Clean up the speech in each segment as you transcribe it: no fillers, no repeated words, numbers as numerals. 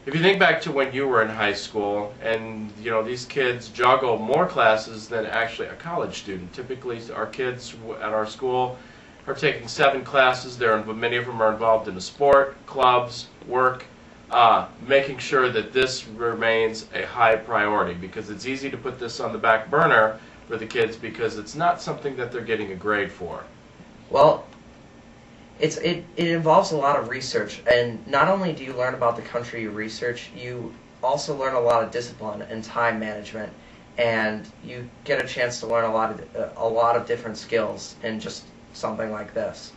If you think back to when you were in high school, and these kids juggle more classes than actually a college student. Typically, our kids at our school are taking 7 classes. Many of them are involved in a sport, clubs, work, making sure that this remains a high priority, because it's easy to put this on the back burner for the kids because it's not something that they're getting a grade for. Well, it involves a lot of research, and not only do you learn about the country you research, you also learn a lot of discipline and time management, and you get a chance to learn a lot of different skills in just something like this.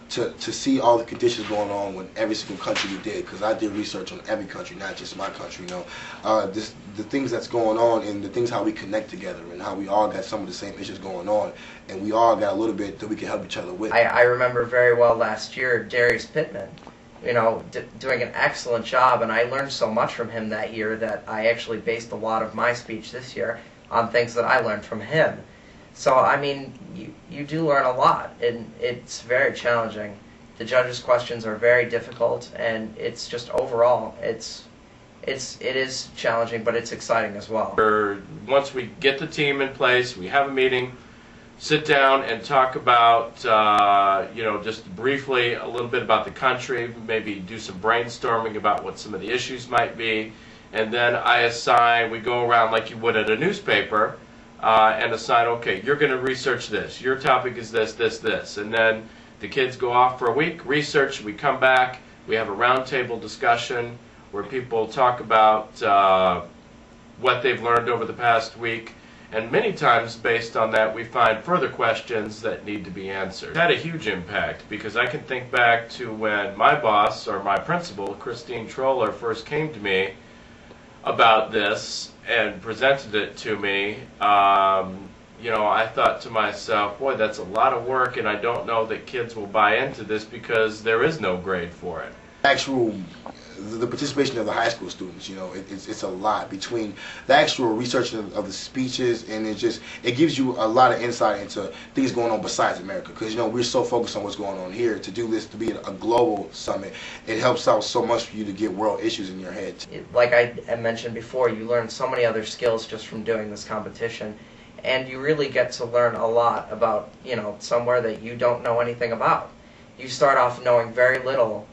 To see all the conditions going on with every single country we did, because I did research on every country, not just my country, the things that's going on, and the things how we connect together, and how we all got some of the same issues going on, and we all got a little bit that we can help each other with. I remember very well last year Darius Pittman, doing an excellent job, and I learned so much from him that year that I actually based a lot of my speech this year on things that I learned from him. So, I mean, you do learn a lot, and it's very challenging. The judges' questions are very difficult, and it's just overall, it is challenging, but it's exciting as well. Once we get the team in place, we have a meeting, sit down and talk about, just briefly a little bit about the country, maybe do some brainstorming about what some of the issues might be, and then we go around like you would at a newspaper, and assign, okay, you're going to research this, your topic is this, this, this, and then the kids go off for a week, research, we come back, we have a roundtable discussion where people talk about what they've learned over the past week, and many times based on that we find further questions that need to be answered. It had a huge impact, because I can think back to when my boss, or my principal, Christine Troller, first came to me about this and presented it to me. I thought to myself, boy, that's a lot of work, and I don't know that kids will buy into this because there is no grade for it. The participation of the high school students, it's a lot between the actual research of the speeches, and it gives you a lot of insight into things going on besides America, because we're so focused on what's going on here. To do this, to be a global summit, it helps out so much for you to get world issues in your head. Like I mentioned before, you learn so many other skills just from doing this competition, and you really get to learn a lot about somewhere that you don't know anything about. You start off knowing very little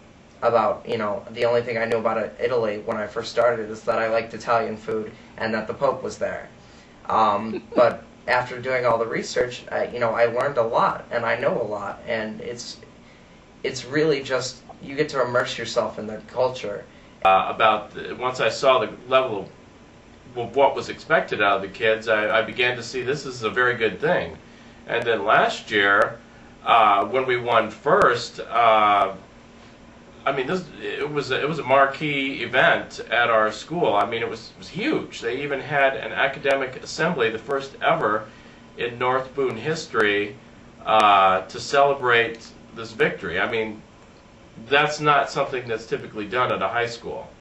about, the only thing I knew about Italy when I first started is that I liked Italian food and that the Pope was there. But after doing all the research, I learned a lot, and I know a lot, and it's really just, you get to immerse yourself in the culture. Once I saw the level of what was expected out of the kids, I began to see this is a very good thing. And then last year, when we won first, it was a marquee event at our school. It was huge. They even had an academic assembly, the first ever in North Boone history, to celebrate this victory. That's not something that's typically done at a high school.